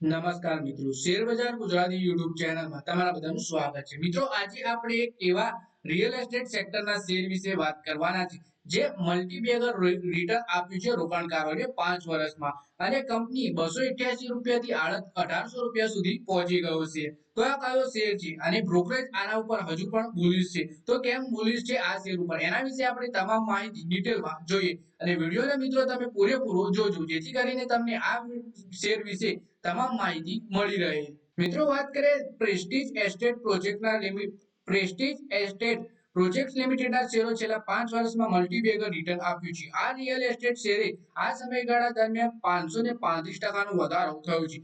નમસ્કાર મિત્રો, શેર બજાર ગુજરાતી યુટ્યુબ ચેનલમાં તમારા બધાનું સ્વાગત છે. મિત્રો, આજે આપણે એક એવા રિયલ એસ્ટેટ સેક્ટરના શેર વિશે વાત કરવાના છે જે મલ્ટીબેગર રિટર્ન આપ્યું છે રોકાણકારોને 5 વર્ષમાં, અને કંપની ₹288 થી 1800 સુધી પહોંચી ગયો છે. તો આ કયો શેર છે અને બ્રોકરેજ આના ઉપર હજુ પણ બુલિશ છે? તો કેમ બુલિશ છે આ શેર ઉપર, એના વિશે આપણે તમામ માહિતી ડિટેલમાં જોઈએ. અને વિડીયોને મિત્રો તમે પૂરેપૂરો જોજો, જેથી કરીને તમને આ શેર વિશે તમામ માહિતી મળી રહે. મિત્રો, વાત કરીએ પ્રેસ્ટીજ એસ્ટેટ પ્રોજેક્ટ્સ લિમિટેડના શેરો છેલ્લા 5 વર્ષમાં મલ્ટીબેગર રિટર્ન આપ્યું છે. આ રિયલ એસ્ટેટ શેરે આ સમયગાળા દરમિયાન 535% નો વધારો થયો છે.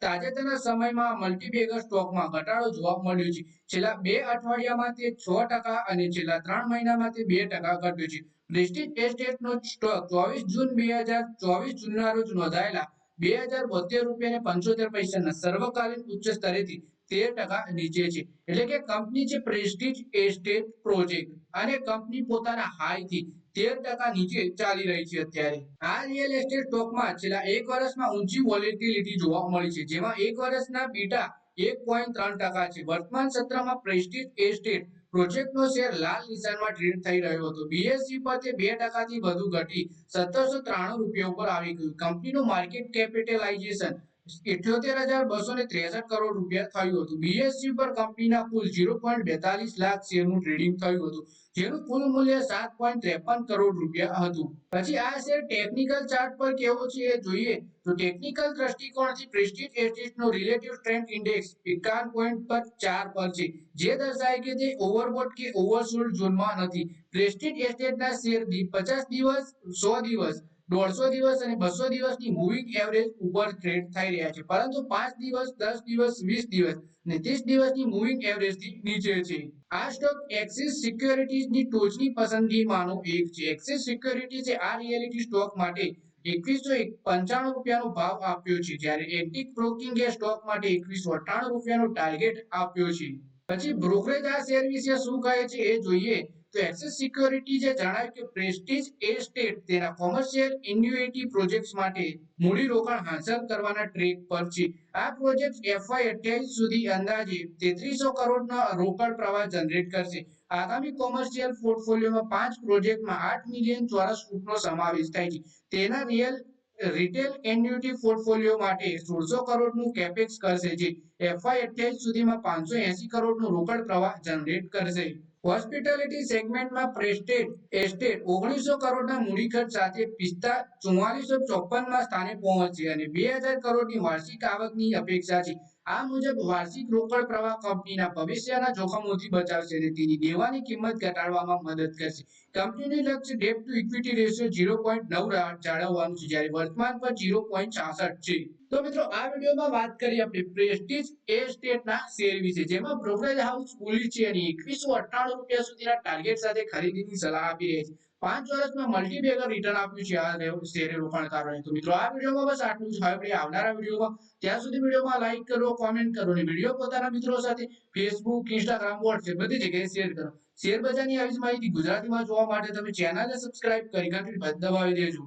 તાજેતરના સમયમાં મલ્ટીબેગર સ્ટોકમાં ઘટાડો જોવા મળ્યો છે. છેલ્લા 2 અઠવાડિયામાં તે 6% અને છેલ્લા 3 મહિનામાં તે 2% ઘટ્યો છે. પ્રેસ્ટીજ એસ્ટેટનો સ્ટોક 24 જૂન 2024 જૂનના રોજ નોંધાયેલા ₹2072.75 સર્વકાલીન ઉચ્ચ સ્તરેથી 13% નીચે છે. એટલે કે કંપની છે પ્રેસ્ટીજ એસ્ટેટ પ્રોજેક્ટ, અને કંપની પોતાના હાઈથી 13% નીચે ચાલી રહી છે અત્યારે. આ રિયલ એસ્ટેટ સ્ટોકમાં છેલ્લા 1 વર્ષમાં ઊંચી વોલેટિલિટી જોવા મળી છે, જેમાં 1 વર્ષના બીટા 1.3% છે. વર્તમાન સત્રમાં પ્રેસ્ટીજ એસ્ટેટ પ્રોજેક્ટનો શેર લાલ નિશાનમાં ટ્રેડ થઈ રહ્યો હતો. બીએસઈ પર તે 2% થી વધુ ઘટી ₹1793 ઉપર આવી ગયું. કંપનીનું માર્કેટ કેપિટલાઇઝેશન ₹78,263 થયું હતું. બીએસઈ પર કંપનીના કુલ 0.42 લાખ શેરનું ટ્રેડિંગ થયું હતું, જેનું કુલ મૂલ્ય ₹7.53 હતું. પછી આ શેર ટેકનિકલ ચાર્ટ પર કેવો છે એ જોઈએ તો ટેકનિકલ દ્રષ્ટિકોણથી પ્રેસ્ટીજ એસ્ટેટનો રિલેટિવ સ્ટ્રેન્થ ઇન્ડેક્સ 51.4 પર છે, જે દર્શાવે કે તે ઓવરબોટ કે ઓવરસોલ્ડ ઝોનમાં નથી. પ્રેસ્ટીજ એસ્ટેટના શેર 50 દિવસ, 100 દિવસ, 150 દિવસ અને 200 દિવસની મૂવિંગ એવરેજ ઉપર ટ્રેડ થઈ રહ્યા છે, પરંતુ 5 દિવસ, 10 દિવસ, 20 દિવસ અને 30 દિવસની મૂવિંગ એવરેજથી નીચે છે. આ સ્ટોક એક્સિસ સિક્યોરિટીઝની ટોચની પસંદગીમાંનો એક છે. એક્સિસ સિક્યોરિટીઝે આ રિયલિટી સ્ટોક માટે ₹2195 નો ભાવ આપ્યો છે, જ્યારે એન્ટિક બ્રોકિંગે સ્ટોક માટે ₹2198 નો ટાર્ગેટ આપ્યો છે. પછી બ્રોકરેજ આ શેર વિશે શું કહે છે એ જોઈએ તો એક્સિસ સિક્યોરિટીઝે જણાવ્યું કે પ્રેસ્ટીજ એસ્ટેટ તેના કોમર્શિયલ એન્યુઇટી પ્રોજેક્ટ્સ માટે મૂડી રોકાણ હાંસલ કરવાના ટ્રેક પર છે. આ પ્રોજેક્ટ FY28 સુધી અંદાજે 3300 કરોડનો રોકડ પ્રવાહ જનરેટ કરશે. આગામી કોમર્શિયલ પોર્ટફોલિયોમાં 5 પ્રોજેક્ટમાં 8 મિલિયન ચોરસ ફૂટનો સમાવેશ થાય છે. તેના રિટેલ એન્યુઇટી પોર્ટફોલિયો માટે 1600 કરોડનું કેપેક્સ કરશે, જે FY28 સુધીમાં 580 કરોડનો રોકડ પ્રવાહ જનરેટ કરશે. હોસ્પિટાલિટી સેગમેન્ટમાં પ્રેસ્ટીજ એસ્ટેટ 1900 કરોડના મૂડી ખર્ચ સાથે 4454માં સ્થાને પહોંચશે અને 2000 કરોડની વાર્ષિક આવકની અપેક્ષા છે. આ મુજબ વાર્ષિક રોકડ પ્રવાહ કંપનીના ભવિષ્યના જોખમોથી બચાવશે અને તેની દેવાની કિંમત ઘટાડવામાં મદદ કરશે. કંપનીનું લક્ષ્ય ડેટ ટુ ઇક્વિટી રેશિયો 0.9 જાળવવાનું છે, જ્યારે વર્તમાન પર 0.66 છે. તો મિત્રો, આ વિડીયોમાં વાત કરી આપણે પ્રેસ્ટીજ એસ્ટેટના શેર વિશે, જેમાં બ્રોકરેજ હાઉસ બુલિશ છે અને ₹2198 સુધીના ટાર્ગેટ સાથે ખરીદીની સલાહ આપી રહી છે. 5 વર્ષમાં મલ્ટીબેગર રિટર્ન આપ્યું છે આ શેરે રોકાણકારોને. તો મિત્રો, આ વિડીયોમાં બસ આટલું જ. હવે આપણે આવનારા વિડીયોમાં, ત્યાં સુધી વિડીયોમાં લાઈક કરો, કોમેન્ટ કરો અને વિડીયો પોતાના મિત્રો સાથે ફેસબુક, ઇન્સ્ટાગ્રામ, વોટ્સએપ બધી જગ્યાએ શેર કરો. શેર બજારની આવી જ માહિતી ગુજરાતીમાં જોવા માટે તમે ચેનલને સબસ્ક્રાઇબ કરી ઘંટડી દબાવી દેજો.